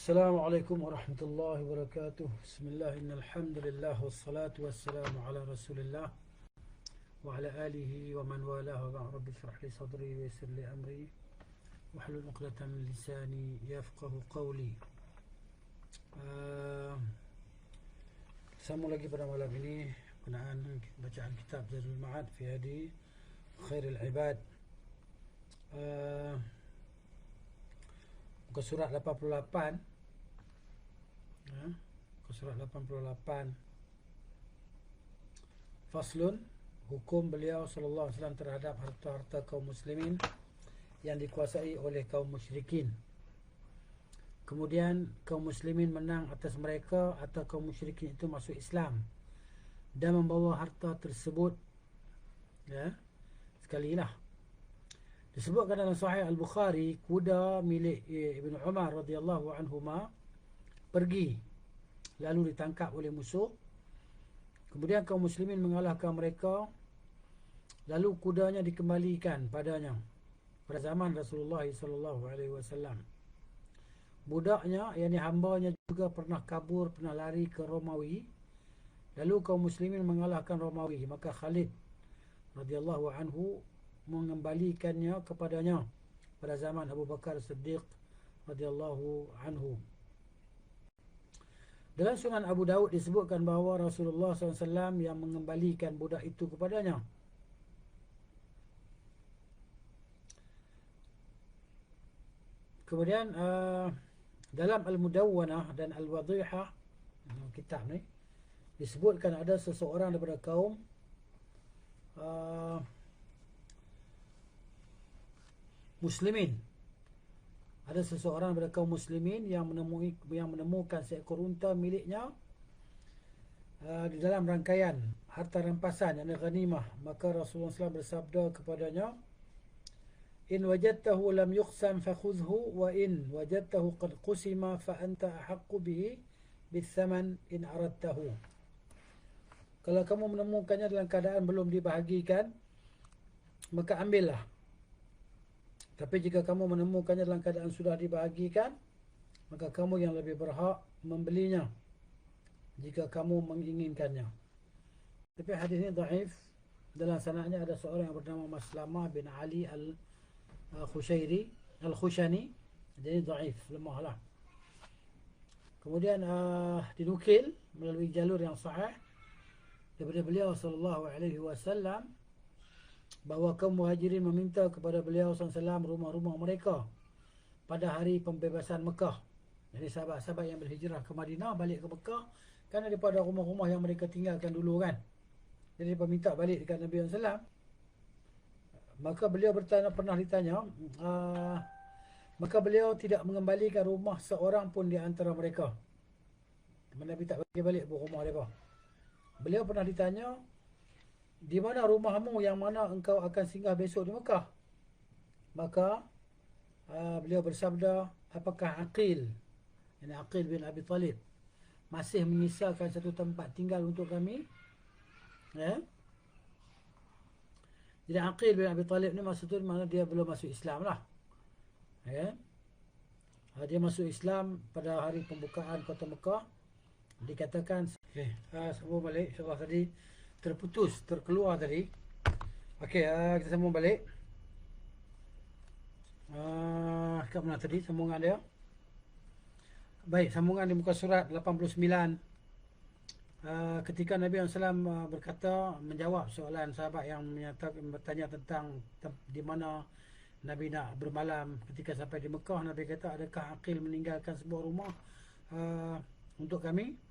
Assalamualaikum warahmatullahi wabarakatuh. Bismillah, innal hamdalillah wassalatu wassalamu ala Rasulillah wa ala alihi wa man walah wa ba'd. Rabbi shrah li sadri wa yassir li amri wahlul 'uqdatam min lisani yafqahu qawli. Sambung lagi pada malam ini berkenaan bacaan kitab Zadul Ma'ad fi hadi khairil ibad. Muka surat 88, muka surat 88, Faslun, hukum beliau sallallahu alaihi wasallam terhadap harta-harta kaum muslimin yang dikuasai oleh kaum musyrikin. Kemudian kaum muslimin menang atas mereka atau kaum musyrikin itu masuk Islam dan membawa harta tersebut. Sekali lah disebutkan dalam Sahih Al-Bukhari, kuda milik Ibn Umar radhiyallahu anhuma pergi lalu ditangkap oleh musuh. Kemudian kaum muslimin mengalahkan mereka, lalu kudanya dikembalikan padanya pada zaman Rasulullah sallallahu alaihi wasallam. Budaknya, yakni hambanya, juga pernah kabur, pernah lari ke Romawi. Lalu kaum muslimin mengalahkan Romawi, maka Khalid radhiyallahu anhu mengembalikannya kepadanya pada zaman Abu Bakar Siddiq radhiyallahu anhu. Dalam Sunan Abu Daud disebutkan bahawa Rasulullah SAW yang mengembalikan budak itu kepadanya. Kemudian dalam Al-Mudawwanah dan Al-Wadihah, kitab ni, disebutkan ada seseorang daripada kaum muslimin. Ada seseorang daripada kaum muslimin yang menemukan seekor unta miliknya di dalam rangkaian harta rampasan, yang ghanimah. Maka Rasulullah SAW bersabda kepadanya, in wajadtahu lam yuqsam fakhudhu, wa in wajadtahu qad qusima fa anta ahaqqu bihi bithaman in aradtahu. Kalau kamu menemukannya dalam keadaan belum dibahagikan, maka ambillah. Tapi jika kamu menemukannya dalam keadaan sudah dibahagikan, maka kamu yang lebih berhak membelinya jika kamu menginginkannya. Tapi hadis ini dhaif. Dalam sanadnya ada seorang yang bernama Maslamah bin Ali Al-Khushani. Jadi dhaif, lemah lah. Kemudian dinukil melalui jalur yang sahih daripada beliau sallallahu alaihi wasallam bahawa kaum muhajirin meminta kepada beliau SAW rumah-rumah mereka pada hari pembebasan Mekah. Jadi sahabat-sahabat yang berhijrah ke Madinah balik ke Mekah, kan daripada rumah-rumah yang mereka tinggalkan dulu kan. Jadi mereka minta balik dekat Nabi SAW. Maka beliau pernah ditanya, maka beliau tidak mengembalikan rumah seorang pun di antara mereka. Nabi tak bagi balik rumah mereka. Beliau pernah ditanya, di mana rumahmu yang mana engkau akan singgah besok di Mekah? Maka beliau bersabda, apakah Aqil, yani Aqil bin Abi Talib, masih menyisakan satu tempat tinggal untuk kami? Jadi Aqil bin Abi Talib ni maksudnya mana dia belum masuk Islam lah. Dia masuk Islam pada hari pembukaan kota Mekah. Dikatakan sambung balik, insyaAllah tadi terputus, terkeluar tadi. Okey, kita sambung balik. Kat mana tadi sambungan dia? Baik, sambungan di muka surat 89. Ketika Nabi SAW berkata, menjawab soalan sahabat yang bertanya tentang di mana Nabi nak bermalam ketika sampai di Mekah. Nabi kata, adakah Aqil meninggalkan sebuah rumah untuk kami?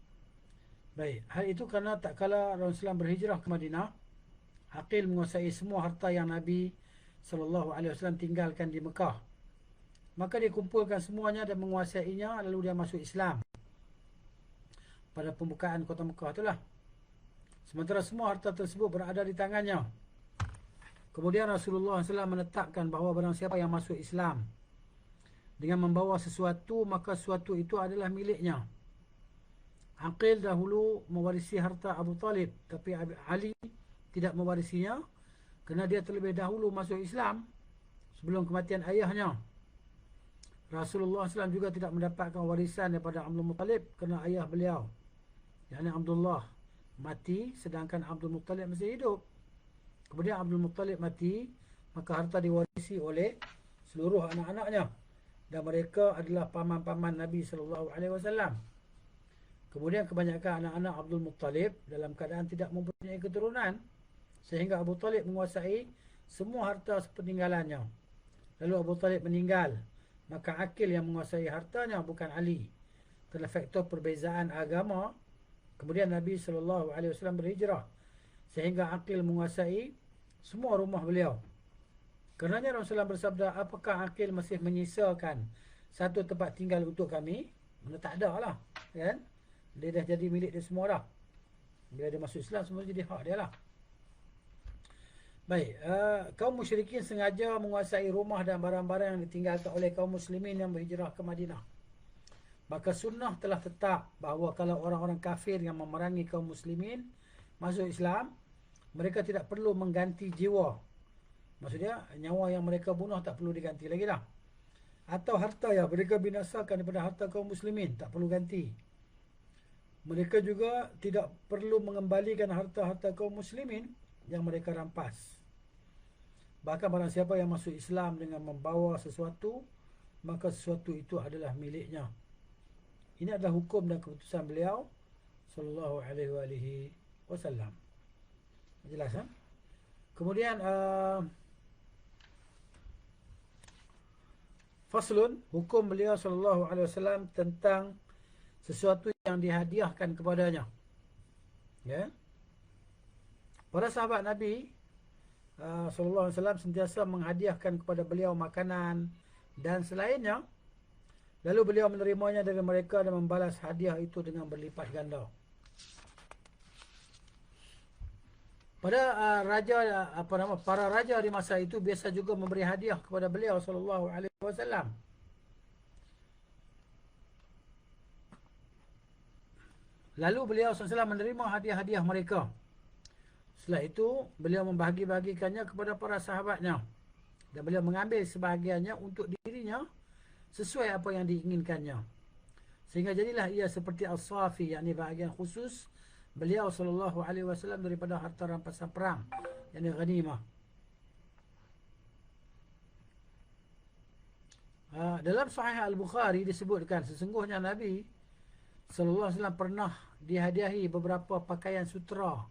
Baik, hal itu kerana tak kala Rasulullah berhijrah ke Madinah, Aqil menguasai semua harta yang Nabi SAW tinggalkan di Mekah. Maka dia kumpulkan semuanya dan menguasainya, lalu dia masuk Islam pada pembukaan kota Mekah itulah. Sementara semua harta tersebut berada di tangannya. Kemudian Rasulullah SAW menetapkan bahawa barang siapa yang masuk Islam dengan membawa sesuatu, maka sesuatu itu adalah miliknya. Aqil dahulu mewarisi harta Abu Talib, tapi Ali tidak mewarisinya kerana dia terlebih dahulu masuk Islam sebelum kematian ayahnya. Rasulullah SAW juga tidak mendapatkan warisan daripada Abdul Muttalib kerana ayah beliau, yakni Abdullah, mati sedangkan Abdul Muttalib masih hidup. Kemudian Abdul Muttalib mati, maka harta diwarisi oleh seluruh anak-anaknya, dan mereka adalah paman-paman Nabi SAW. Kemudian kebanyakan anak-anak Abdul Muttalib dalam keadaan tidak mempunyai keturunan, sehingga Abu Talib menguasai semua harta sepeninggalannya. Lalu Abu Talib meninggal, maka Aqil yang menguasai hartanya, bukan Ali. Kerana faktor perbezaan agama, kemudian Nabi SAW berhijrah, sehingga Aqil menguasai semua rumah beliau. Karenanya Rasulullah bersabda, apakah Aqil masih menyisakan satu tempat tinggal untuk kami? Mana tak ada lah, kan? Dia dah jadi milik dia semua dah. Bila dia masuk Islam, semua jadi hak dia lah. Baik, kaum musyrikin sengaja menguasai rumah dan barang-barang yang ditinggalkan oleh kaum muslimin yang berhijrah ke Madinah. Maka sunnah telah tetap bahawa kalau orang-orang kafir yang memerangi kaum muslimin masuk Islam, mereka tidak perlu mengganti jiwa. Maksudnya, nyawa yang mereka bunuh tak perlu diganti lagi dah. Atau harta yang mereka binasakan daripada harta kaum muslimin, tak perlu ganti. Mereka juga tidak perlu mengembalikan harta-harta kaum muslimin yang mereka rampas. Bahkan barang siapa yang masuk Islam dengan membawa sesuatu, maka sesuatu itu adalah miliknya. Ini adalah hukum dan keputusan beliau sallallahu alaihi wasallam. Jelas, ha? Kemudian faslun, hukum beliau sallallahu alaihi wasallam tentang sesuatu yang dihadiahkan kepadanya. Ya. Para sahabat Nabi sallallahu alaihi wasallam sentiasa menghadiahkan kepada beliau makanan dan selainnya. Lalu beliau menerimanya dari mereka dan membalas hadiah itu dengan berlipat ganda. Pada para raja di masa itu biasa juga memberi hadiah kepada beliau sallallahu alaihi wasallam. Lalu beliau SAW menerima hadiah-hadiah mereka. Setelah itu, beliau membahagi-bahagikannya kepada para sahabatnya. Dan beliau mengambil sebahagiannya untuk dirinya sesuai apa yang diinginkannya. Sehingga jadilah ia seperti As-Safi, yakni bahagian khusus beliau SAW daripada harta rampasan perang, yakni ghanimah. Dalam Sahih Al-Bukhari disebutkan sesungguhnya Nabi SAW pernah dihadiahi beberapa pakaian sutera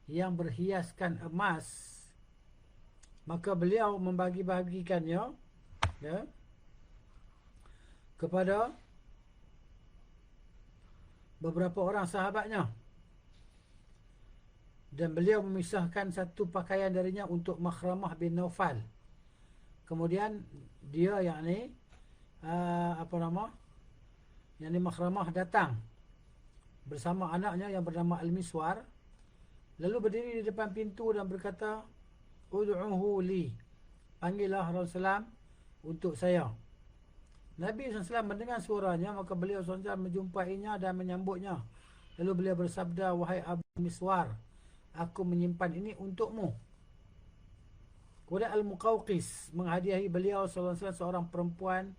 yang berhiaskan emas. Maka beliau membagi-bahagikannya, ya, kepada beberapa orang sahabatnya. Dan beliau memisahkan satu pakaian darinya untuk Makhramah bin Naufal. Kemudian dia yakni yakni Makhramah datang bersama anaknya yang bernama Al-Miswar, lalu berdiri di depan pintu dan berkata, "Ud'uhu li." Panggillah Rasulullah untuk saya. Nabi SAW mendengar suaranya, maka beliau SAW menjumpainya dan menyambutnya. Lalu beliau bersabda, "Wahai Abu Miswar, aku menyimpan ini untukmu." Kemudian Al-Muqawqis menghadiahi beliau SAW seorang perempuan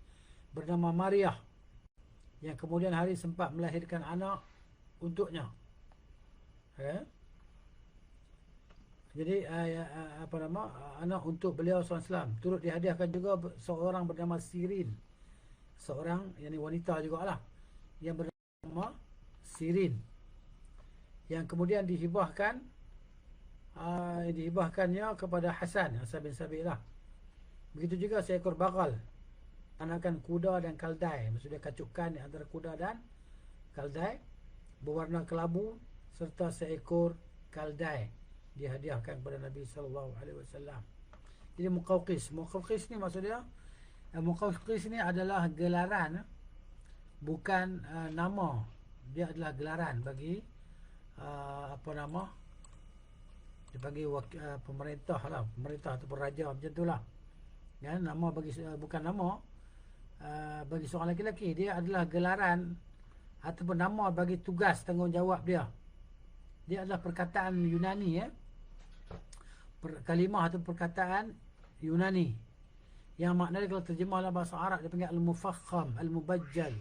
bernama Mariah, yang kemudian hari sempat melahirkan anak untuknya. Jadi anak untuk beliau SAW. Turut dihadiahkan juga seorang bernama Sirin, seorang yakni wanita jugalah yang bernama Sirin, yang kemudian dihibahkannya kepada Hasan bin Sabit lah. Begitu juga seekor bagal, anakan kuda dan kaldai, maksudnya kacukan antara kuda dan kaldai, berwarna kelabu, serta seekor kaldai dihadiahkan kepada Nabi SAW. Jadi Muqawqis ni maksudnya, Muqawqis ni adalah gelaran, bukan nama. Dia adalah gelaran bagi dipanggil pemerintah lah, pemerintah ataupun raja, macam tu lah, ya, nama bagi bukan nama bagi seorang lelaki. Dia adalah gelaran ataupun nama bagi tugas tanggungjawab dia. Dia adalah perkataan Yunani, kalimah atau perkataan Yunani Yang maknanya kalau terjemah dalam bahasa Arab dia panggil al-mufakham, al-mubajjal,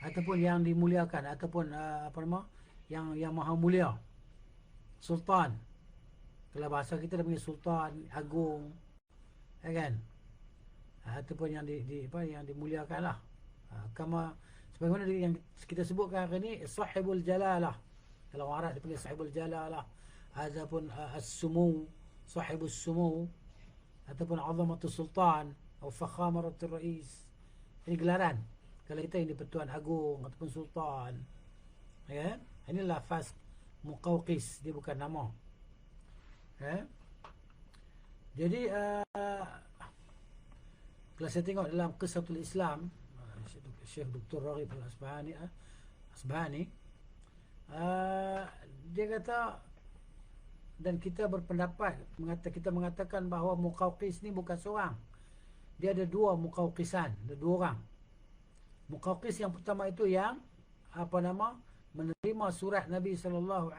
ataupun yang dimuliakan, ataupun apa nama, yang maha mulia, sultan. Kalau bahasa kita dia panggil sultan, agung, ya kan? Ataupun yang yang dimuliakan lah. Kama sebagaimana yang kita sebutkan hari ini, sahibul jalalah. Kalau orang Arab dia panggil sahibul jalalah, ataupun as-sumu, sahibus sumu, ataupun azamatul sultan atau fakhamaratul rais. Ini gelaran. Kalau kita ini Pertuan Agung ataupun sultan, ya. Ini lafaz Muqawqis, dia bukan nama. Ya. Jadi kalau saya tengok dalam Qissatul Islam, Syekh Dr. Raghib Al-Asbahani, dia kata, dan kita berpendapat, kita mengatakan bahawa Muqawqis ni bukan seorang. Dia ada dua Muqawqisan, ada dua orang. Muqawqis yang pertama itu yang menerima surat Nabi SAW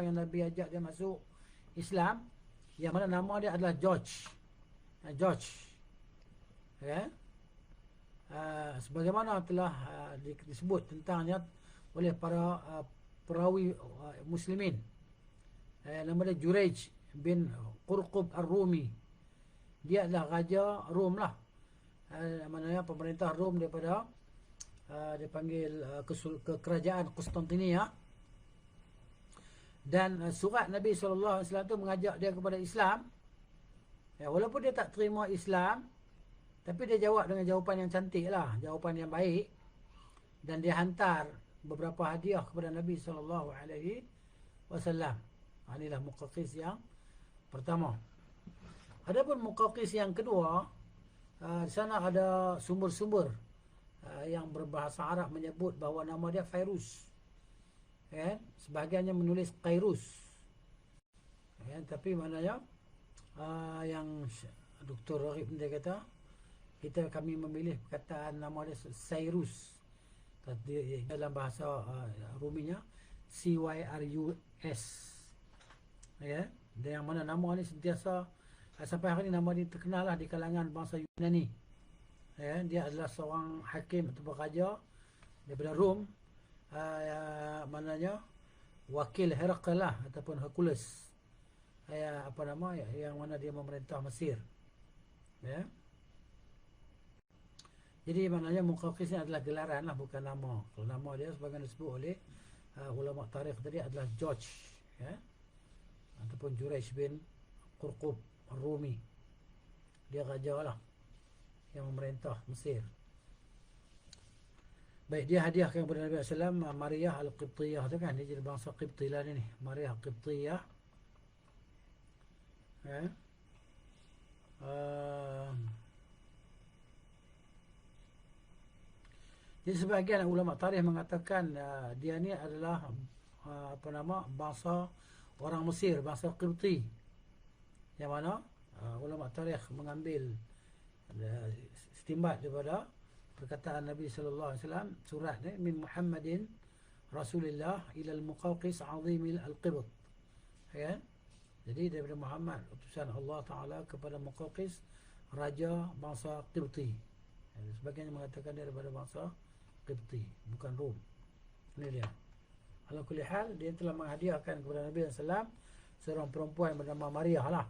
yang Nabi ajak dia masuk Islam, yang mana nama dia adalah George. Ya. Sebagaimana telah disebut tentangnya oleh para perawi muslimin. Nama dia Jurayj bin Qurqub Ar-Rumi. Dia adalah raja Rom lah. Maknanya pemerintah Rom daripada dia panggil ke kerajaan Konstantinia. Dan surat Nabi SAW itu mengajak dia kepada Islam. Ya, walaupun dia tak terima Islam, tapi dia jawab dengan jawapan yang cantik lah, jawapan yang baik. Dan dia hantar beberapa hadiah kepada Nabi SAW. Inilah Muqawqis yang pertama. Adapun Muqawqis yang kedua, di sana ada sumber-sumber yang berbahasa Arab menyebut bahawa nama dia Fairuz. Sebahagiannya menulis Qairus. Tapi maknanya yang Dr. Raghib dia kata, kami memilih perkataan nama dia Cyrus. Dalam bahasa Ruminya Cyrus. Ya, dan yang mana nama ni sentiasa sampai hari ini nama ni terkenal lah di kalangan bangsa Yunani. Ya, dia adalah seorang hakim atau raja daripada Rom, maknanya wakil Herakl lah ataupun Hercules. Yang mana dia memerintah Mesir. Ya. Jadi maknanya Muqawqis ni adalah gelaran lah, bukan nama. Kalau nama dia sebagaimana disebut oleh ulama tarikh tadi adalah George, ya, ataupun Jurayj bin Qurqub Ar-Rumi. Dia raja lah yang memerintah Mesir. Baik, dia hadiahkan kepada Nabi SAW Maryah Al-Qibtiyah tu kan. Dia jadi bangsa Qibti lah ni, Maryah Qibtiyah. Ya. Jadi sebahagian ulama tarikh mengatakan dia ni adalah bangsa orang Mesir, bangsa Qibti. Yang mana ulama tarikh mengambil istimbat daripada perkataan Nabi sallallahu alaihi wasallam, surat ni, min Muhammadin Rasulillah ila al-Muqawqis azimil al-Qibt. Ya. Jadi daripada Muhammad, utusan Allah Taala kepada Muqawqis, raja bangsa Qibti. Sebagian mengatakan dia daripada bangsa Qibti, bukan Rom. Ini dia. Ala kulli hal, dia telah menghadiahkan kepada Nabi SAW seorang perempuan bernama Maryah lah,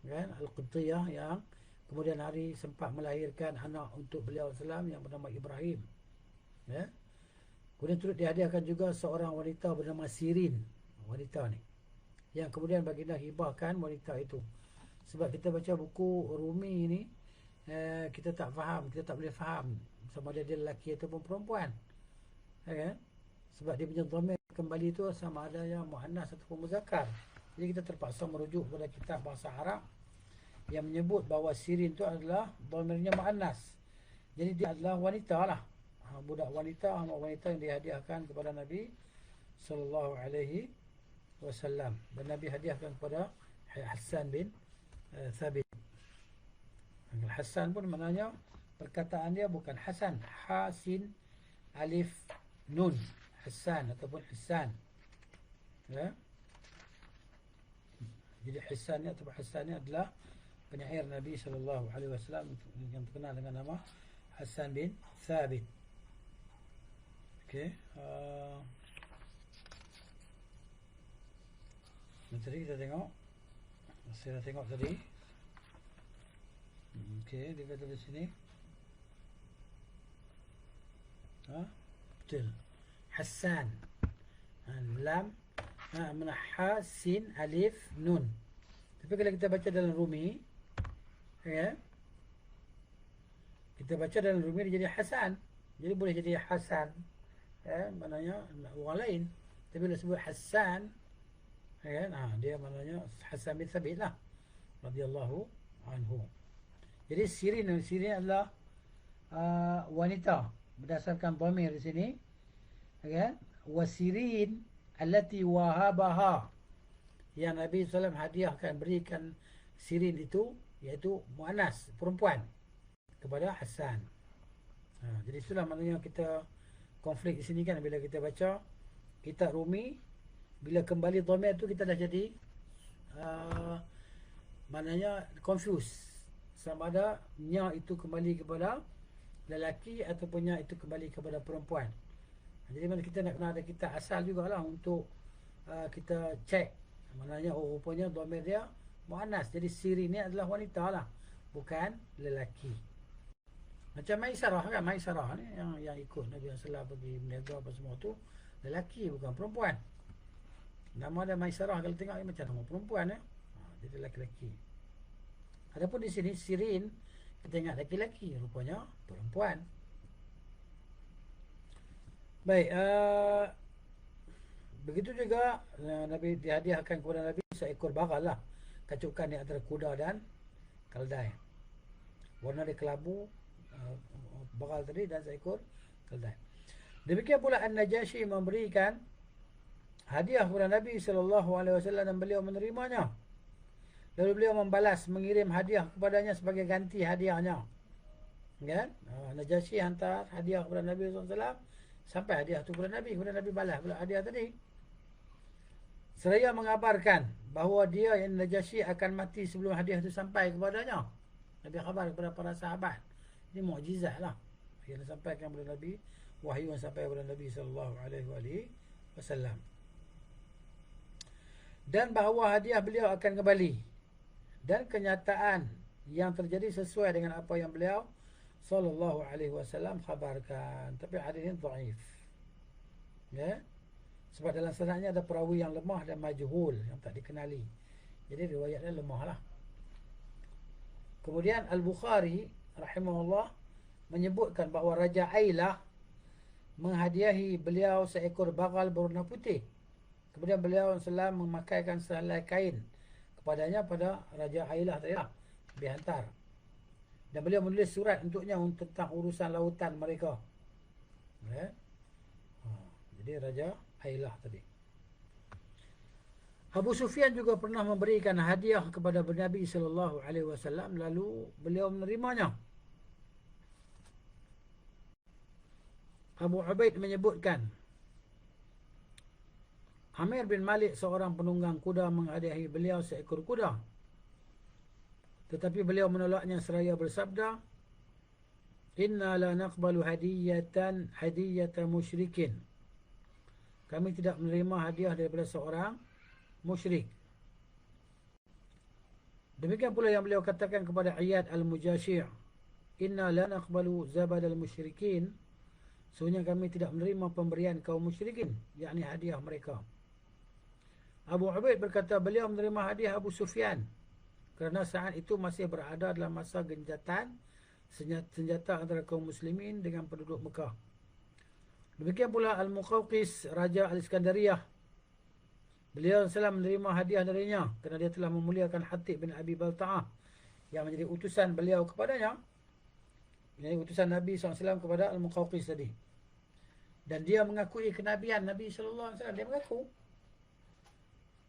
kan, Al-Qibtiyah, yang kemudian hari sempat melahirkan anak untuk beliau SAW yang bernama Ibrahim. Ya. Kemudian turut dihadiahkan juga seorang wanita bernama Sirin. Wanita ni yang kemudian baginda hibahkan wanita itu. Sebab kita baca buku Rumi ni, kita tak faham, kita tak boleh faham sama ada dia lelaki ataupun perempuan, ya kan? Sebab dia punya dhamir kembali tu sama ada yang muannas ataupun muzakkar. Jadi kita terpaksa merujuk kepada kitab bahasa Arab yang menyebut bahawa Sirin tu adalah dhamirnya muannas. Jadi dia adalah wanita lah, budak wanita, anak wanita yang dihadiahkan kepada Nabi sallallahu alaihi wasallam. Dan Nabi hadiahkan kepada Hassan bin Thabit. Hassan pun maknanya perkataan dia bukan Hasan, Hasin alif nun, Hassan ataupun Hassan. Ya. Jadi Hassan ni ataupun Hassan ni adalah penyair Nabi sallallahu alaihi wasallam yang terkenal dengan nama Hassan bin Thabit. Okey, tadi kita tengok, saya dah tengok tadi. Okey, dia kata di sini. Betul. Hassan. Lam, mana ha, sin, alif, nun. Tapi kalau kita baca dalam Rumi, ya, kita baca dalam Rumi dia jadi Hasan. Jadi boleh jadi Hasan, ya, maknanya orang lain. Tapi bila sebut Hassan, ya, dia maknanya Hassan bin Thabit lah, radhiyallahu anhu. Jadi Sirin adalah wanita berdasarkan dhamir di sini, ya. Wasirin allati wahabaha, yang Nabi SAW hadiahkan, berikan Sirin itu, iaitu muannas, perempuan, kepada Hassan. Jadi itulah maknanya kita konflik di sini kan, bila kita baca kitab Rumi, bila kembali dhamir tu kita dah jadi maknanya confuse, sama ada nya itu kembali kepada lelaki ataupun nya itu kembali kepada perempuan. Jadi mana kita nak kena ada kitab asal jugalah untuk kita cek, maknanya rupanya dhamir dia muannas. Jadi Sirin ni adalah wanita lah, bukan lelaki. Macam Maisarah kan, Maisarah ni yang ikut Nabi SAW pergi berniaga apa semua tu, lelaki bukan perempuan. Nama dia Maisarah, kalau tengok ni macam nama perempuan ya. Jadi lelaki-lelaki. Adapun di sini Sirin, kita ingat lelaki-lelaki, rupanya perempuan. Baik, begitu juga Nabi dihadiahkan kepada Nabi seekor bagal lah, kacukan di antara kuda dan keldai. Warna dia kelabu, bagal tadi, dan seekor keldai. Demikian pula An-Najasyi memberikan hadiah kepada Nabi SAW dan beliau menerimanya. Lalu beliau membalas, mengirim hadiah kepadanya sebagai ganti hadiahnya. Kan? Najasyi hantar hadiah kepada Nabi SAW, sampai hadiah tu kepada Nabi balas pula hadiah tadi. Seraya mengabarkan bahawa dia, yang Najasyi, akan mati sebelum hadiah itu sampai kepadanya. Nabi khabar kepada para sahabat. Ini mukjizat lah yang disampaikan kepada Nabi, wahyu yang sampai kepada Nabi SAW. Dan bahawa hadiah beliau akan kembali, dan kenyataan yang terjadi sesuai dengan apa yang beliau SAW khabarkan. Tapi hadis ini dhaif, ya, sebab dalam sanadnya ada perawi yang lemah dan majhul, yang tak dikenali. Jadi riwayatnya lemah lah. Kemudian Al-Bukhari rahimahullah menyebutkan bahawa Raja Ailah menghadiahi beliau seekor bagal berwarna putih. Kemudian beliau SAW memakaikan sehelai kain kepadanya, pada Raja Ailah tadi lah, dihantar. Dan beliau menulis surat untuknya tentang urusan lautan mereka. Ya? Jadi Raja Ailah tadi. Abu Sufyan juga pernah memberikan hadiah kepada Nabi SAW, lalu beliau menerimanya. Abu Ubaid menyebutkan, Amir bin Malik, seorang penunggang kuda, menghadiahi beliau seekor kuda. Tetapi beliau menolaknya seraya bersabda, Inna la naqbalu hadiyata musyrikin. Kami tidak menerima hadiah daripada seorang musyrik. Demikian pula yang beliau katakan kepada Iyad al-Mujashir, Inna la naqbalu zabad al-musyrikin. Sebenarnya kami tidak menerima pemberian kaum musyrikin, yakni hadiah mereka. Abu Ubaid berkata beliau menerima hadiah Abu Sufyan, kerana saat itu masih berada dalam masa genjatan senjata antara kaum muslimin dengan penduduk Mekah. Demikian pula Al-Muqawqis, Raja Al-Iskandariyah, beliau SAW menerima hadiah darinya kerana dia telah memuliakan Hatib bin Abi Balta'ah yang menjadi utusan beliau kepadanya, ini utusan Nabi SAW kepada Al-Muqawqis tadi. Dan dia mengakui kenabian Nabi SAW, dia mengaku,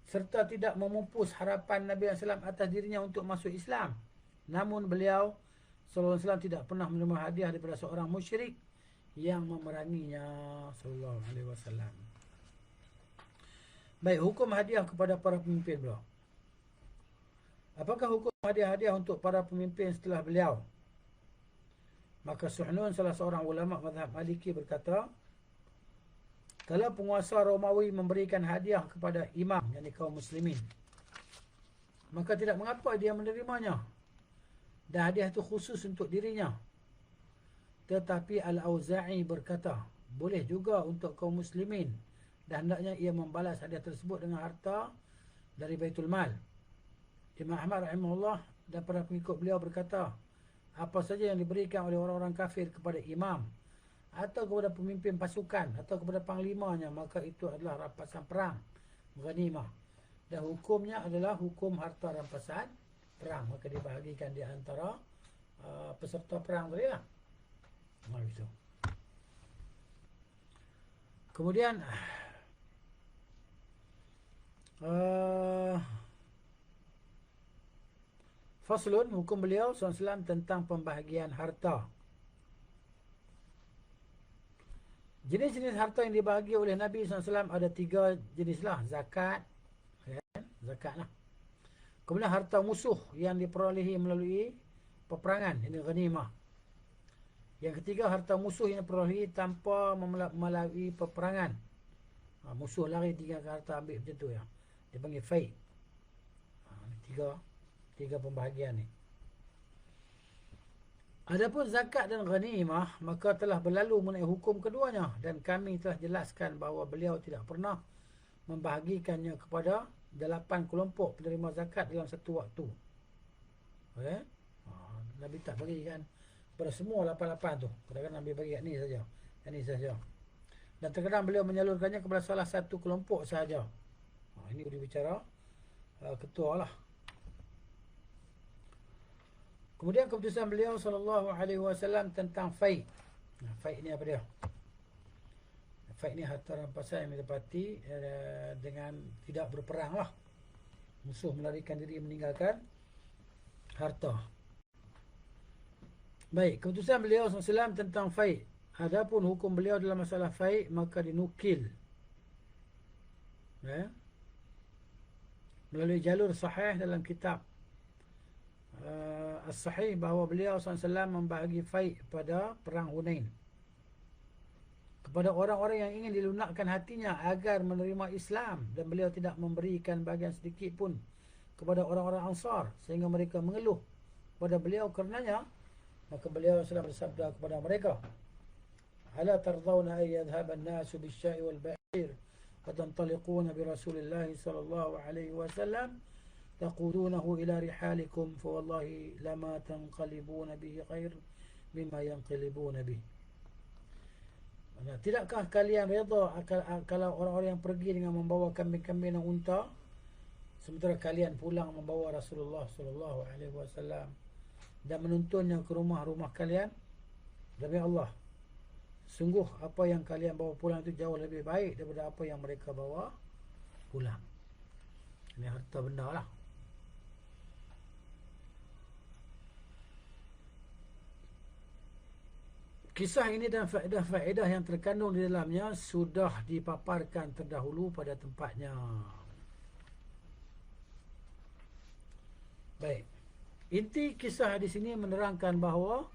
serta tidak memupus harapan Nabi SAW atas dirinya untuk masuk Islam. Namun beliau SAW tidak pernah menerima hadiah daripada seorang musyrik yang memeranginya SAW. Baik, hukum hadiah kepada para pemimpin beliau. Apakah hukum hadiah-hadiah untuk para pemimpin setelah beliau? Maka Suhnun, salah seorang ulama mazhab Maliki, berkata, kalau penguasa Romawi memberikan hadiah kepada imam, yakni kaum muslimin, maka tidak mengapa dia menerimanya. Dan hadiah itu khusus untuk dirinya. Tetapi Al-Auza'i berkata, boleh juga untuk kaum muslimin, dan hendaknya ia membalas hadiah tersebut dengan harta dari Baitul Mal. Imam Ahmad rahimahullah dan para pengikut beliau berkata, apa saja yang diberikan oleh orang-orang kafir kepada imam atau kepada pemimpin pasukan atau kepada panglimanya, maka itu adalah rampasan perang, ghanimah. Dan hukumnya adalah hukum harta rampasan perang. Maka dibahagikan di antara peserta perang tadi lah. Itu. Kemudian Faslun, hukum beliau SAW tentang pembahagian harta. Jenis-jenis harta yang dibahagi oleh Nabi SAW ada 3 jenis lah. Zakat, zakat lah. Kemudian harta musuh yang diperolehi melalui peperangan, ini ghanimah. Yang ketiga, harta musuh yang diperolehi tanpa melalui peperangan. Musuh lari tinggalkan harta, ambil macam tu ya. Dia panggil fai'. Tiga pembahagian ni. Adapun zakat dan ghanimah, maka telah berlalu mengenai hukum keduanya, dan kami telah jelaskan bahawa beliau tidak pernah membahagikannya kepada 8 kelompok penerima zakat dalam satu waktu. Okay? Nabi tak bagikan kepada semua 88 tu. Kadang-kadang Nabi bagi kat ni saja, kat ni saja. Dan terkadang beliau menyalurkannya kepada salah satu kelompok sahaja. Ini boleh bicara ketua lah. Kemudian keputusan beliau SAW tentang fai'. Fai' ni apa dia? Fai' ni harta rampasan yang didapati dengan tidak berperang lah. Musuh melarikan diri, meninggalkan harta. Baik, keputusan beliau SAW tentang fai'. Adapun hukum beliau dalam masalah fai', maka dinukil melalui jalur sahih dalam kitab As-Sahih, bahawa beliau SAW membahagi fai' pada perang Hunain kepada orang-orang yang ingin dilunakkan hatinya agar menerima Islam, dan beliau tidak memberikan bahagian sedikit pun kepada orang-orang Ansar sehingga mereka mengeluh kepada beliau karenanya. Maka beliau SAW bersabda kepada mereka, ala tardawna an yadhhaba an-nasu bisyai wal ba'ir wa tantaliquna bi Rasulillah sallallahu alaihi wasallam taqudunahu ila rihalikum fa wallahi lama tanqalibuna bihi khair mimma yanqalibuna bihi. Tidakkah kalian redha kalau orang-orang yang pergi dengan membawa kambing-kambing dan unta, sementara kalian pulang membawa Rasulullah sallallahu alaihi wasallam dan menuntunnya ke rumah-rumah kalian? Demi Allah, sungguh apa yang kalian bawa pulang itu jauh lebih baik daripada apa yang mereka bawa pulang. Ini harta benda lah. Kisah ini dan faedah-faedah yang terkandung di dalamnya sudah dipaparkan terdahulu pada tempatnya. Baik. Inti kisah di sini menerangkan bahawa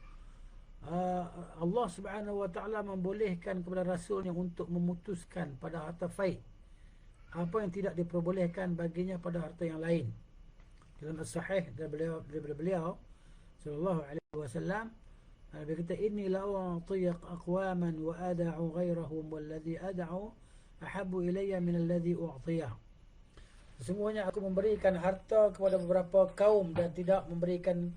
Allah Subhanahu wa taala membolehkan kepada rasulnya untuk memutuskan pada harta fai' apa yang tidak diperbolehkan baginya pada harta yang lain. Dalam as-sahih daripada beliau sallallahu alaihi wasallam, Nabi kata, inni la u'tiya aqwaman wa ada'u ghairahum walladhi ada'u ahabbu ilayya min alladhi u'tiya. Sesungguhnya aku memberikan harta kepada beberapa kaum dan tidak memberikan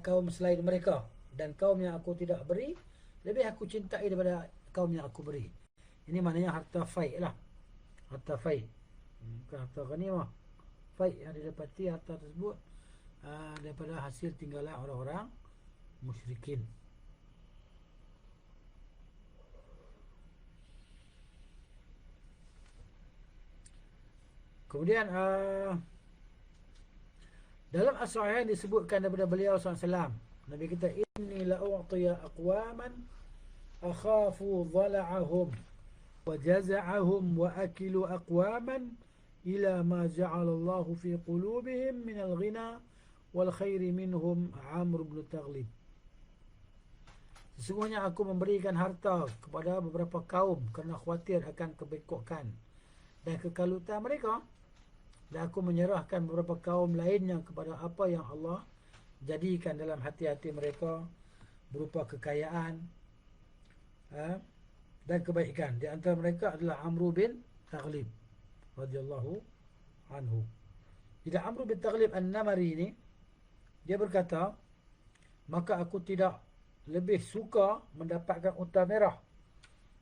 kaum selain mereka, dan kaum yang aku tidak beri lebih aku cintai daripada kaum yang aku beri. Ini maknanya harta fai' lah. Harta fai', bukan harta ghanimah. Fai' yang didapati harta tersebut daripada hasil tinggalan orang-orang musyrikin. Kemudian dalam as-sahih disebutkan daripada beliau SAW, Nabi kita, inni la u'tiya aqwaman akhafu dhala'ahum wa jaza'ahum wa akilu aqwaman ila ma ja'ala Allah fi qulubihim min al-ghina wal khairi minhum Amr bin Taghlib. Sesungguhnya aku memberikan harta kepada beberapa kaum kerana khawatir akan kebengkokan dan kekalutan mereka, dan aku menyerahkan beberapa kaum lainnya kepada apa yang Allah jadikan dalam hati-hati mereka berupa kekayaan dan kebaikan. Di antara mereka adalah Amr bin Taghlib radhiyallahu anhu. Jadi Amr bin Taghlib An-Namari ini, dia berkata, maka aku tidak lebih suka mendapatkan unta merah,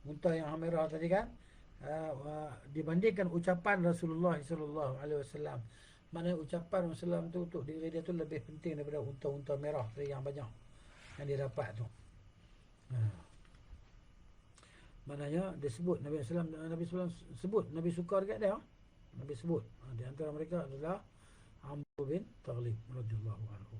unta yang merah tadi kan, dibandingkan ucapan Rasulullah sallallahu alaihi wasallam. Mana ucapan Rasulullah tu untuk diri dia tu lebih penting daripada unta-unta merah yang banyak yang dia dapat tu. Maknanya dia sebut Nabi SAW sebut Nabi suka dekat dia. Nabi sebut di antara mereka adalah Amr bin Taghlib radhiyallahu anhu.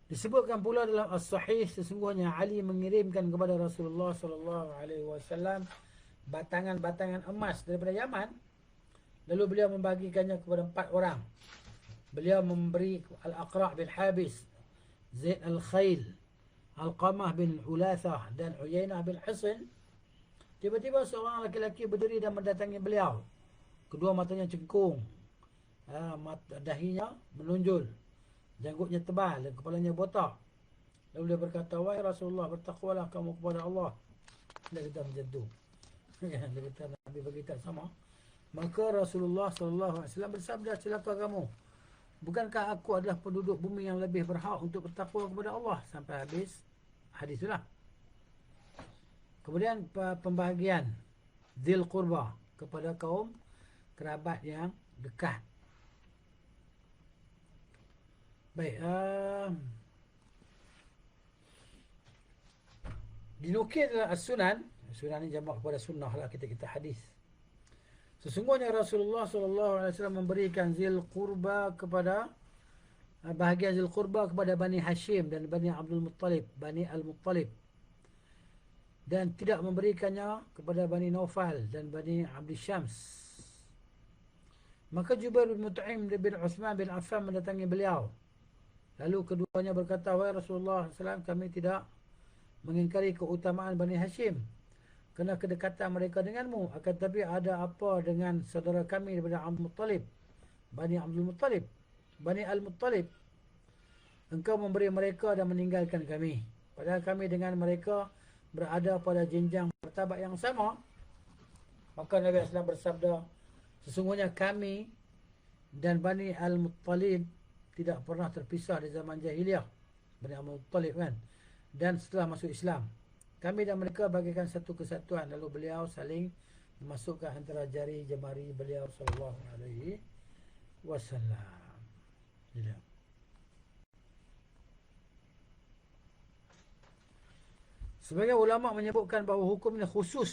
Disebutkan pula dalam As-Sahih, sesungguhnya Ali mengirimkan kepada Rasulullah sallallahu alaihi wasallam batangan-batangan emas daripada Yaman. Lalu beliau membagikannya kepada 4 orang. Beliau memberi Al-Aqra' bin Habis, Zaid Al-Khail, Al-Qamah bin Ulathah dan Uyainah bin Hisn. Tiba-tiba seorang lelaki berdiri dan mendatangi beliau. Kedua matanya cengkung, dahinya menonjol, janggutnya tebal dan kepalanya botak. Lalu dia berkata, wahai Rasulullah, bertakwalah kamu kepada Allah. Dia kata macam tu. Dia kata Nabi bagi tak sama. Maka Rasulullah SAW bersabda, celaka kamu. Bukankah aku adalah penduduk bumi yang lebih berhak untuk bertakwa kepada Allah? Sampai habis hadis itulah. Kemudian pembahagian Dzil Qurba kepada kaum kerabat yang dekat. Baik, dinukil dalam As-Sunan. Sunan ni jamak kepada sunnah lah, kita hadis. Sesungguhnya Rasulullah SAW memberikan Zil Qurba kepada bahagian Zil Qurba kepada Bani Hashim dan Bani Abdul Muttalib, Bani Al-Muttalib, dan tidak memberikannya kepada Bani Naufal dan Bani Abdi Syams. Maka Jubair bin Mut'im bin Uthman bin Affan mendatangi beliau. Lalu keduanya berkata, wahai Rasulullah SAW, kami tidak mengingkari keutamaan Bani Hashim kerana kedekatan mereka denganmu. Akan tetapi ada apa dengan saudara kami daripada Abdul Muttalib, Bani Abdul Muttalib, Bani Al-Muttalib? Engkau memberi mereka dan meninggalkan kami, padahal kami dengan mereka berada pada jenjang martabat yang sama. Maka Nabi SAW bersabda, sesungguhnya kami dan Bani Al-Muttalib tidak pernah terpisah di zaman jahiliyah, Bani Al-Muttalib kan, dan setelah masuk Islam. Kami dan mereka bagikan satu kesatuan. Lalu beliau saling memasukkan antara jari jemari beliau sallallahu alaihi wasallam. Sebagian ulama menyebutkan bahawa hukum ini khusus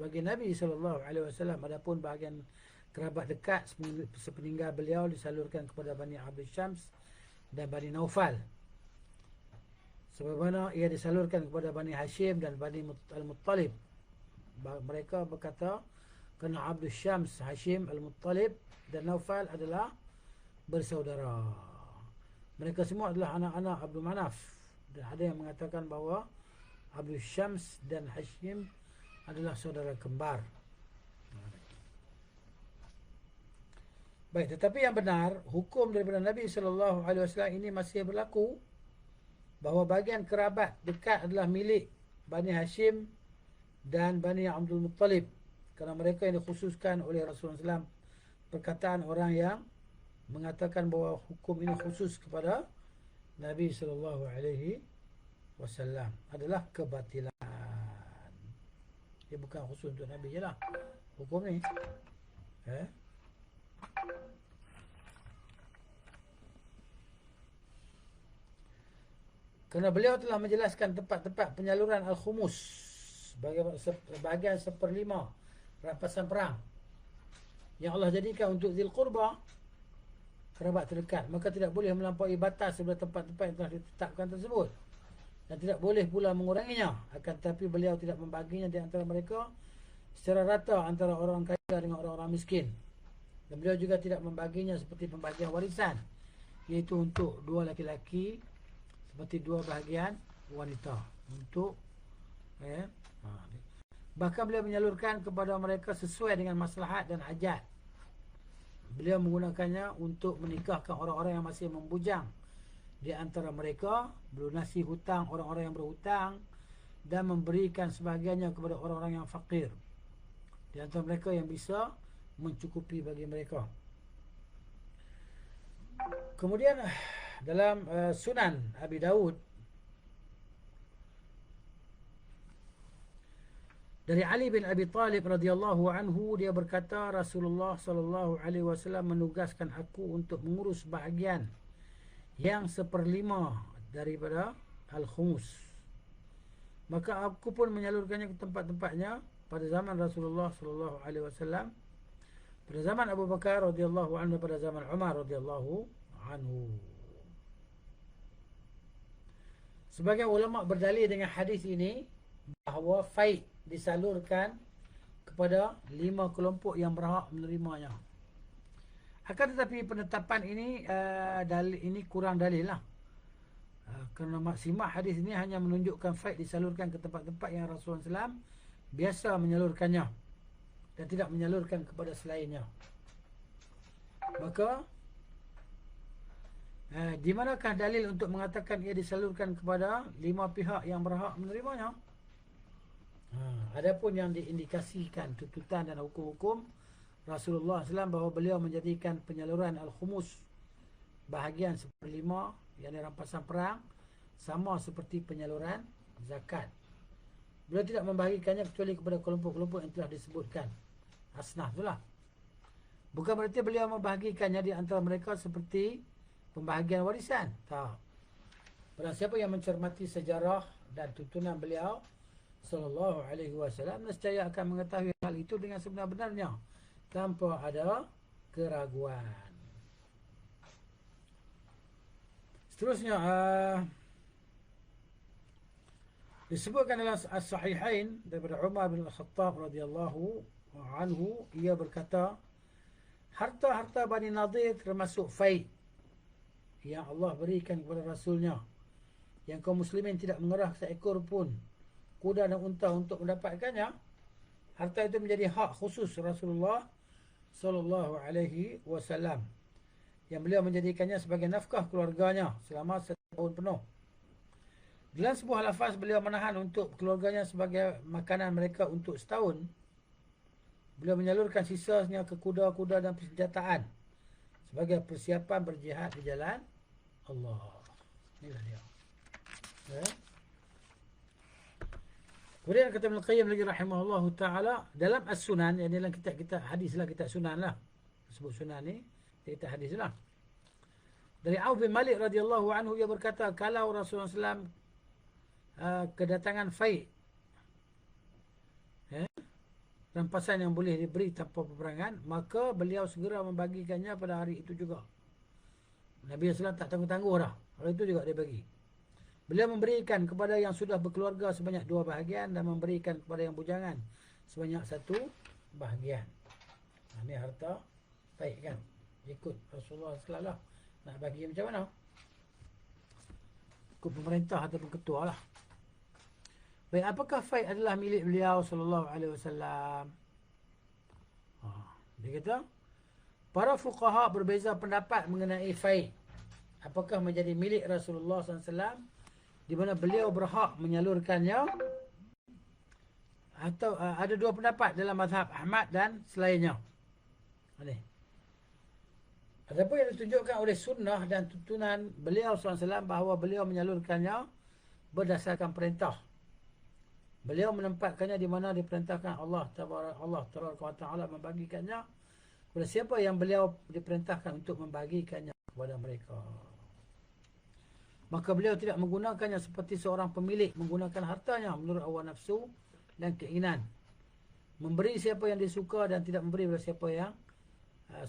bagi Nabi sallallahu alaihi wasallam. Adapun bahagian kerabat dekat sepeninggal beliau disalurkan kepada Bani Abdi Syams dan Bani Naufal, sebagaimana ia disalurkan kepada Bani Hashim dan Bani Al-Muttalib. Mereka berkata kerana Abdul Syams, Hashim, Al-Muttalib dan Naufal adalah bersaudara. Mereka semua adalah anak-anak Abdul Manaf. Dan ada yang mengatakan bahawa Abdul Syams dan Hashim adalah saudara kembar. Baik, tetapi yang benar, hukum daripada Nabi SAW ini masih berlaku, bahawa bahagian kerabat dekat adalah milik Bani Hashim dan Bani Abdul Muttalib, kerana mereka yang dikhususkan oleh Rasulullah SAW. Perkataan orang yang mengatakan bahawa hukum ini khusus kepada Nabi SAW adalah kebatilan. Dia bukan khusus untuk Nabi je lah hukum ni. Kerana beliau telah menjelaskan tempat-tempat penyaluran Al-Khumus, bahagian 1/5 rampasan perang yang Allah jadikan untuk Dzil Qurba, kerabat terdekat. Maka tidak boleh melampaui batas daripada tempat-tempat yang telah ditetapkan tersebut, dan tidak boleh pula menguranginya. Akan tetapi beliau tidak membaginya di antara mereka secara rata antara orang kaya dengan orang-orang miskin. Dan beliau juga tidak membaginya seperti pembagian warisan iaitu untuk dua laki-laki seperti dua bahagian wanita untuk ha, bahkan beliau menyalurkan kepada mereka sesuai dengan maslahat dan hajat. Beliau menggunakannya untuk menikahkan orang-orang yang masih membujang di antara mereka, melunasi hutang orang-orang yang berhutang, dan memberikan sebahagiannya kepada orang-orang yang fakir di antara mereka yang bisa mencukupi bagi mereka. Kemudian dalam Sunan Abi Daud dari Ali bin Abi Talib radhiyallahu anhu, dia berkata, Rasulullah sallallahu alaihi wasallam menugaskan aku untuk mengurus bahagian yang 1/5 daripada al-khumus. Maka aku pun menyalurkannya ke tempat-tempatnya pada zaman Rasulullah sallallahu alaihi wasallam, pada zaman Abu Bakar radhiyallahu anhu, pada zaman Umar radhiyallahu anhu. Sebagian ulama berdalil dengan hadis ini bahawa faid disalurkan kepada 5 kelompok yang berhak menerimanya. Akan tetapi penetapan ini ini kurang dalil lah. Kerana maksimah hadis ini hanya menunjukkan faid disalurkan ke tempat-tempat yang Rasulullah SAW biasa menyalurkannya dan tidak menyalurkan kepada selainnya. Maka di manakah dalil untuk mengatakan ia disalurkan kepada 5 pihak yang berhak menerimanya? Adapun yang diindikasikan tuntutan dan hukum-hukum Rasulullah SAW bahawa beliau menjadikan penyaluran al-khumus, bahagian 1/5 yang rampasan perang, sama seperti penyaluran zakat. Beliau tidak membahagikannya kecuali kepada kelompok-kelompok yang telah disebutkan. Asnaf itulah. Bukan berarti beliau membahagikannya di antara mereka seperti pembahagian warisan. Tak. Barang siapa yang mencermati sejarah dan tuntunan beliau sallallahu alaihi wasallam, nescaya akan mengetahui hal itu dengan sebenar-benarnya tanpa ada keraguan. Seterusnya disebutkan dalam As-Sahihain daripada Umar bin Al-Khattab radhiyallahu anhu, ia berkata, harta-harta Bani Nadir termasuk faid yang Allah berikan kepada Rasulnya, yang kaum muslimin tidak mengerah seekor pun kuda dan unta untuk mendapatkannya. Harta itu menjadi hak khusus Rasulullah sallallahu alaihi wasallam, yang beliau menjadikannya sebagai nafkah keluarganya selama 1 tahun penuh. Dalam sebuah lafaz, beliau menahan untuk keluarganya sebagai makanan mereka untuk setahun. Beliau menyalurkan sisanya ke kuda-kuda dan persenjataan sebagai persiapan berjihad di jalan Allah. Inilah dia. Kemudian kata Ibn Qayyim lagi rahimahullah ta'ala dalam As-Sunan, yang dalam kitab hadis lah, kitab Sunan lah, sebut Sunan ni kitab hadis lah, dari Auf bin Malik radhiyallahu anhu, ia berkata, kalau Rasulullah SAW kedatangan faid, rampasan yang boleh diberi tanpa peperangan, maka beliau segera membagikannya pada hari itu juga. Nabi SAW tak tangguh-tangguh dah, hari itu juga dia bagi. Beliau memberikan kepada yang sudah berkeluarga sebanyak 2 bahagian dan memberikan kepada yang bujangan sebanyak 1 bahagian. Ini harta baik kan? Ikut Rasulullah SAW nak bagi macam mana? Ikut pemerintah ataupun ketua lah. Baik, apakah faid adalah milik beliau sallallahu alaihi wasallam? Dia kata, para fuqaha berbeza pendapat mengenai faid. Apakah menjadi milik Rasulullah SAW di mana beliau berhak menyalurkannya, atau ada 2 pendapat dalam mazhab Ahmad dan selainnya. Ini. Adapun yang ditunjukkan oleh sunnah dan tuntunan beliau SAW bahawa beliau menyalurkannya berdasarkan perintah. Beliau menempatkannya di mana diperintahkan Allah Taala membagikannya kepada siapa yang beliau diperintahkan untuk membagikannya kepada mereka. Maka beliau tidak menggunakannya seperti seorang pemilik menggunakan hartanya menurut hawa nafsu dan keinginan. Memberi siapa yang disuka dan tidak memberi kepada siapa yang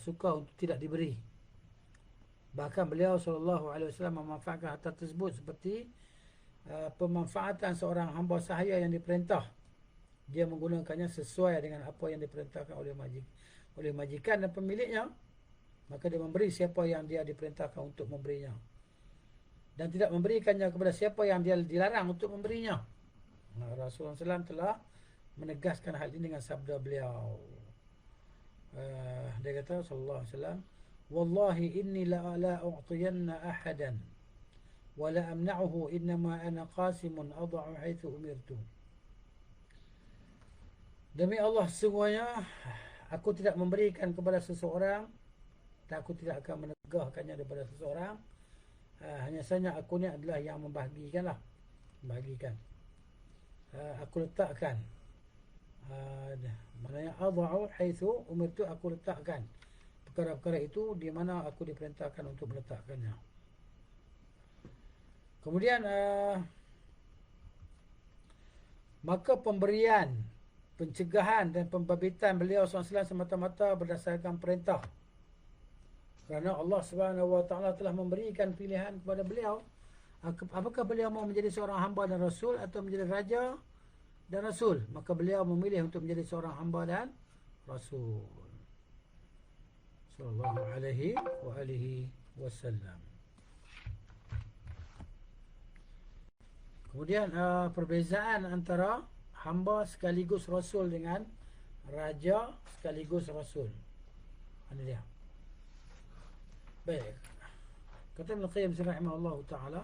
suka untuk tidak diberi. Bahkan beliau SAW memanfaatkan harta tersebut seperti pemanfaatan seorang hamba sahaya yang diperintah. Dia menggunakannya sesuai dengan apa yang diperintahkan oleh majikan dan pemiliknya. maka dia memberi siapa yang dia diperintahkan untuk memberinya, dan tidak memberikannya kepada siapa yang dia dilarang untuk memberinya. Rasulullah SAW telah menegaskan hal ini dengan sabda beliau. Dia kata sallallahu alaihi wasallam, wallahi inni la u'tiyanna ahadan wa la amna'uhu innama ana qasimun ad'u haitsu umirtu. Demi Allah, sesungguhnya aku tidak memberikan kepada seseorang, dan aku tidak akan menegahkannya daripada seseorang. Hanya saja aku ni adalah yang membahagikan. Aku letakkan, maknanya ad'u haitsu umirtu, aku letakkan perkara-perkara itu di mana aku diperintahkan untuk meletakkannya. Kemudian maka pemberian, pencegahan dan pembabitan beliau SAW semata-mata berdasarkan perintah, kerana Allah SWT telah memberikan pilihan kepada beliau. Apakah beliau mau menjadi seorang hamba dan rasul atau menjadi raja dan rasul? Maka beliau memilih untuk menjadi seorang hamba dan rasul. Sallallahu alaihi wa alihi wasallam. Kemudian perbezaan antara hamba sekaligus rasul dengan raja sekaligus rasul. Ini dia. Baik. Kata Ibn Qayyim rahimahullah ta'ala,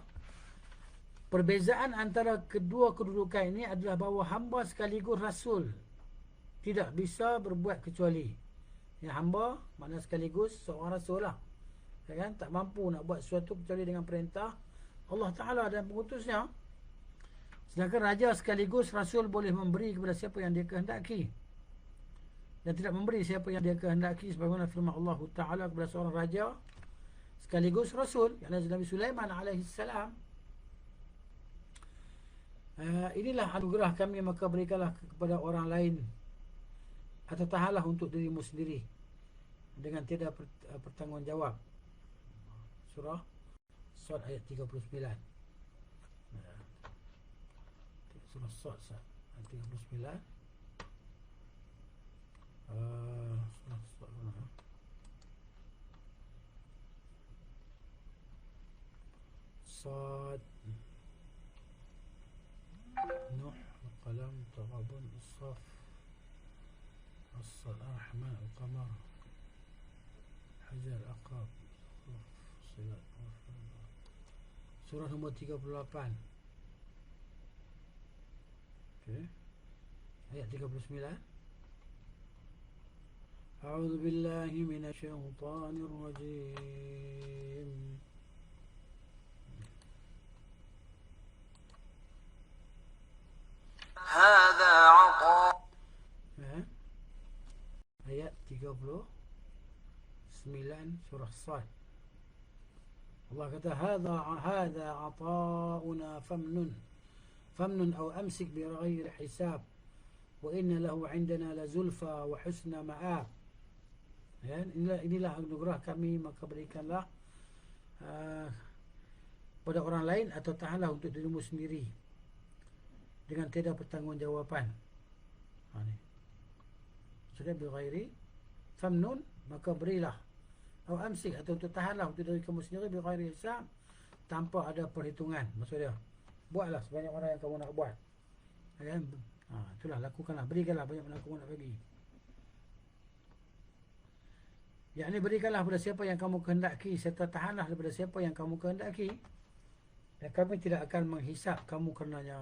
perbezaan antara kedua kedudukan ini adalah bahawa hamba sekaligus rasul tidak bisa berbuat kecuali. Yang hamba makna sekaligus seorang rasul lah, kan? Tak mampu nak buat sesuatu kecuali dengan perintah Allah Ta'ala dan pengutusnya. Sedangkan raja sekaligus rasul boleh memberi kepada siapa yang dia kehendaki dan tidak memberi siapa yang dia kehendaki, sebagaimana firman Allah Ta'ala kepada seorang raja sekaligus rasul, yakni Nabi Sulaiman alaihissalam. Inilah anugerah kami, maka berikanlah kepada orang lain atau tahanlah untuk dirimu sendiri dengan tiada pertanggungjawab. Surah Sad ayat 39. Surah Sad ayat 39. Surah Sad Sad Nuh Al-Qalam Taghabun As-Saf As-Sad Ar-Rahman Al-Qamar Hajar Al-Aqab Silat surah nombor 38. Okay. Ayat 39. A'udzu billahi minasy syaithanir rajim. Hadza 'ata. Ayat 39 surah Sad. Allah kata hadza 'ata'una famnun aw amsik bi ghairi hisab wa inna lahu 'indana la zulfa wa husna ma'ab. Inilah anugerah kami, maka berikanlah pada orang lain atau tahanlah untuk dirimu sendiri dengan tiada pertanggungjawaban. Sudah bighairi famnun, maka berilah, atau amsik, atau untuk tahanlah untuk diri kamu sendiri bighairi hisab, tanpa ada perhitungan. Maksud dia, buatlah sebanyak mana yang kamu nak buat. Itulah, lakukanlah, berikanlah banyak mana kamu nak bagi. Yakni berikanlah kepada siapa yang kamu kehendaki, serta tahanlah daripada siapa yang kamu kehendaki, dan kami tidak akan menghisap kamu karenanya.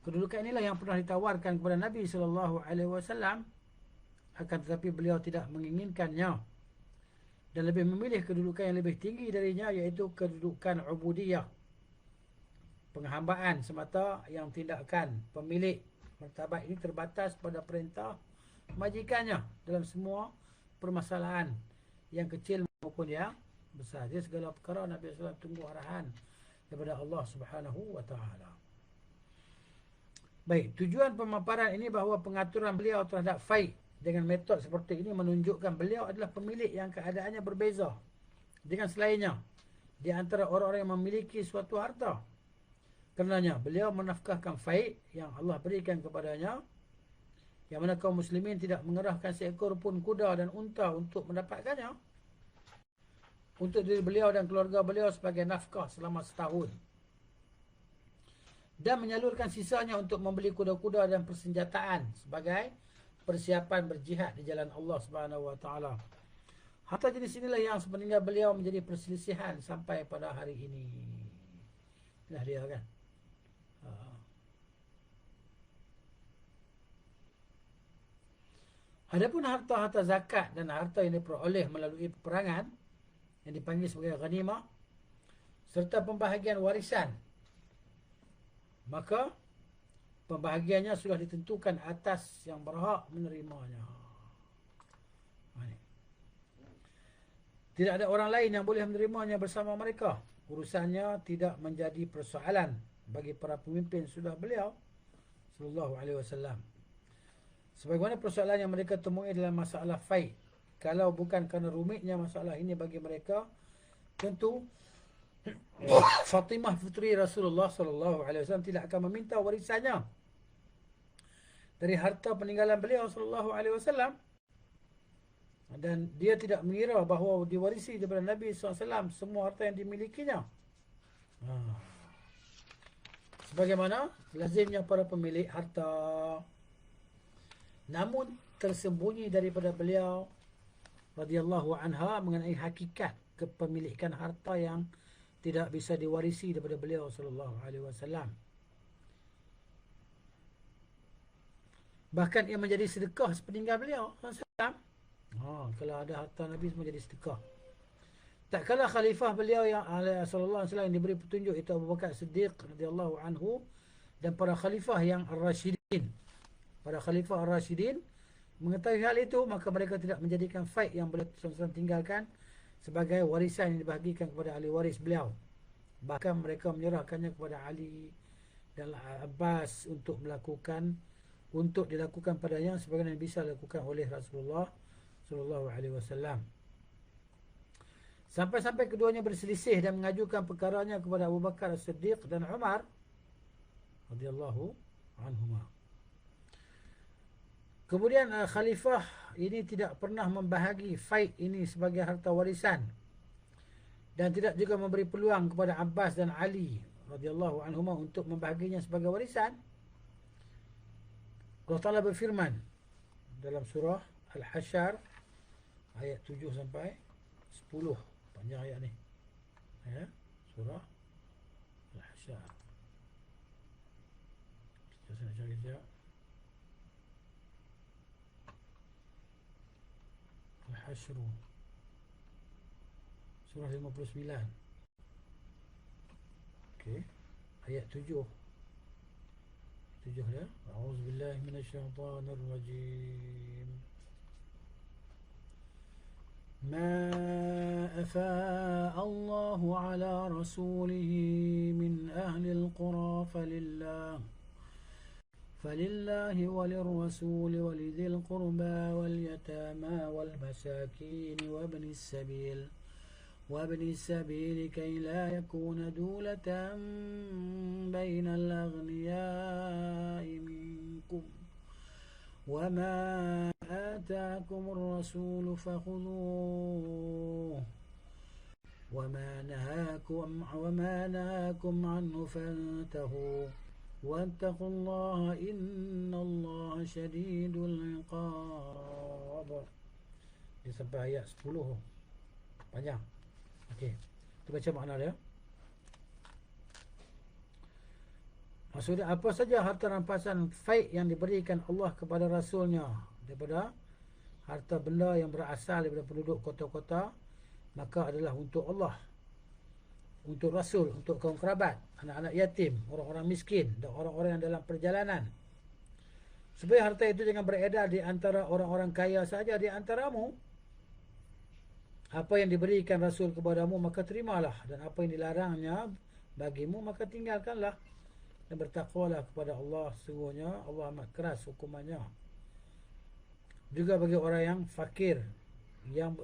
Kedudukan inilah yang pernah ditawarkan kepada Nabi SAW, akan tetapi beliau tidak menginginkannya dan lebih memilih kedudukan yang lebih tinggi darinya, iaitu kedudukan ubudiyah, penghambaan semata, yang tindakan pemilik martabat ini terbatas pada perintah majikannya dalam semua permasalahan, yang kecil maupun yang besar. Jadi segala perkara Nabi SAW tunggu arahan daripada Allah Subhanahu wa Ta'ala. Baik, tujuan pemaparan ini bahawa pengaturan beliau terhadap faid dengan metod seperti ini menunjukkan beliau adalah pemilik yang keadaannya berbeza dengan selainnya di antara orang-orang yang memiliki suatu harta. Karenanya beliau menafkahkan faid yang Allah berikan kepadanya, yang mana kaum muslimin tidak mengerahkan seekor pun kuda dan unta untuk mendapatkannya. untuk diri beliau dan keluarga beliau sebagai nafkah selama setahun, dan menyalurkan sisanya untuk membeli kuda-kuda dan persenjataan sebagai persiapan berjihad di jalan Allah Subhanahu wa taala. Harta jenis inilah yang sepeninggal beliau menjadi perselisihan sampai pada hari ini. Inilah dia kan. Adapun harta-harta zakat dan harta yang diperoleh melalui peperangan yang dipanggil sebagai ghanimah serta pembahagian warisan, maka pembahagiannya sudah ditentukan atas yang berhak menerimanya. Tidak ada orang lain yang boleh menerimanya bersama mereka. Urusannya tidak menjadi persoalan bagi para pemimpin sudah beliau sallallahu alaihi wasallam. Sebagaimana persoalan yang mereka temui dalam masalah faid. Kalau bukan kerana rumitnya masalah ini bagi mereka, tentu Fatimah puteri Rasulullah sallallahu alaihi wasallam tidak akan meminta warisannya dari harta peninggalan beliau sallallahu alaihi wasallam, dan dia tidak mengira bahawa diwarisi daripada Nabi SAW semua harta yang dimilikinya. Sebagaimana lazimnya para pemilik harta. Namun tersembunyi daripada beliau radhiyallahu anha mengenai hakikat kepemilikan harta yang tidak bisa diwarisi daripada beliau sallallahu alaihi wasallam. Bahkan ia menjadi sedekah sepeninggal beliau sallallahu. Kalau ada harta Nabi semua jadi sedekah. Tak kala khalifah beliau yang sallallahu alaihi wasallam yang diberi petunjuk itu Abu Bakar Siddiq radhiyallahu anhu dan para khalifah yang ar-rasyidin. Para khalifah ar-rasyidin mengetahui hal itu, maka mereka tidak menjadikan faid yang beliau sallallahu tinggalkan sebagai warisan yang dibahagikan kepada ahli waris beliau. Bahkan mereka menyerahkannya kepada Ali dan Abbas untuk dilakukan padanya sebagaimana bisa dilakukan oleh Rasulullah sallallahu alaihi wasallam. Sampai-sampai keduanya berselisih dan mengajukan perkaranya kepada Abu Bakar As-Siddiq dan Umar radhiyallahu anhuma. Kemudian khalifah ini tidak pernah membahagi faid ini sebagai harta warisan dan tidak juga memberi peluang kepada Abbas dan Ali radhiyallahu anhuma untuk membahaginya sebagai warisan. Allah Ta'ala berfirman dalam surah Al-Hasyr ayat 7 sampai 10. Panjang ayat ni. Ya, surah Al-Hasyr. Kita nak cari sekejap. Al-Hasyr surah 59. Okey, ayat 7. 7 dah. A'udzubillahi minasyaitonir rajim. ما أفاء الله على رسوله من أهل القرى فلله وللرسول ولذي القربى واليتامى والمساكين وابن السبيل كي لا يكون دولة بين الأغنياء منكم وما آتاكم الرسول فخذوه وما نهاكم عنه فانتهوا واتقوا الله إن الله شديد العقاب. Dia sampai ayat 10. Panjang. Okey, kita baca makna dia. Maksudnya apa saja harta rampasan faid yang diberikan Allah kepada Rasulnya daripada harta benda yang berasal daripada penduduk kota-kota, maka adalah untuk Allah, untuk Rasul, untuk kaum kerabat, anak-anak yatim, orang-orang miskin dan orang-orang yang dalam perjalanan. Supaya harta itu jangan beredar di antara orang-orang kaya saja di antaramu. Apa yang diberikan Rasul kepadamu maka terimalah, dan apa yang dilarangnya bagimu maka tinggalkanlah. Dan bertakwalah kepada Allah, sungguhnya Allah amat keras hukumannya. Juga bagi orang yang fakir,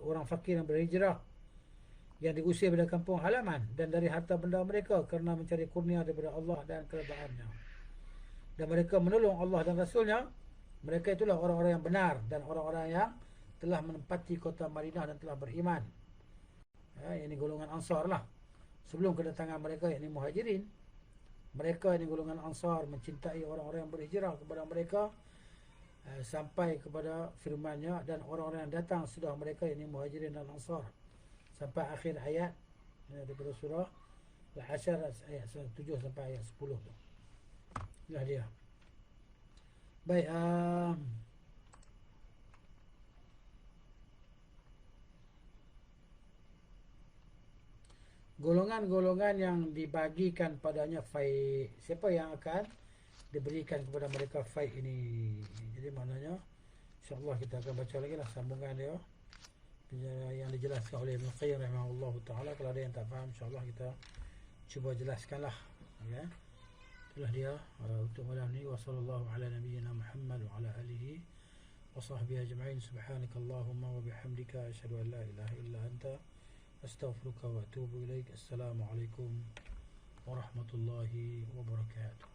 orang fakir yang berhijrah, yang diusir dari kampung halaman dan dari harta benda mereka kerana mencari kurnia daripada Allah dan keredaannya, dan mereka menolong Allah dan Rasulnya, mereka itulah orang-orang yang benar dan orang-orang yang telah menempati kota Madinah dan telah beriman. Ini golongan Ansar lah. Sebelum kedatangan mereka, yakni Muhajirin, mereka ini golongan Ansar mencintai orang-orang yang berhijrah kepada mereka, sampai kepada firman-Nya, dan orang-orang yang datang sudah mereka ini Muhajirin dan Ansar, sampai akhir ayat daripada surah Al-Hasyr ayat 7 sampai ayat 10 tu. Inilah dia. Baik, golongan-golongan yang dibagikan padanya fai', siapa yang akan diberikan kepada mereka fai' ini? Jadi maknanya insya-Allah kita akan baca lagi lah sambungan dia yang dijelaskan oleh Ibn Qayyim rahimahullah taala. Kalau ada yang tak faham, insya-Allah kita cuba jelaskanlah, ya. Itulah dia untuk malam ni. Wa sallallahu ala nabiyyina Muhammad wa ala alihi wa sahbihi ajma'in. Subhanakallahumma wa bihamdika asyhadu an la ilaha illa anta astaghfiruka wa atubu ilaik. Assalamualaikum warahmatullahi wabarakatuh.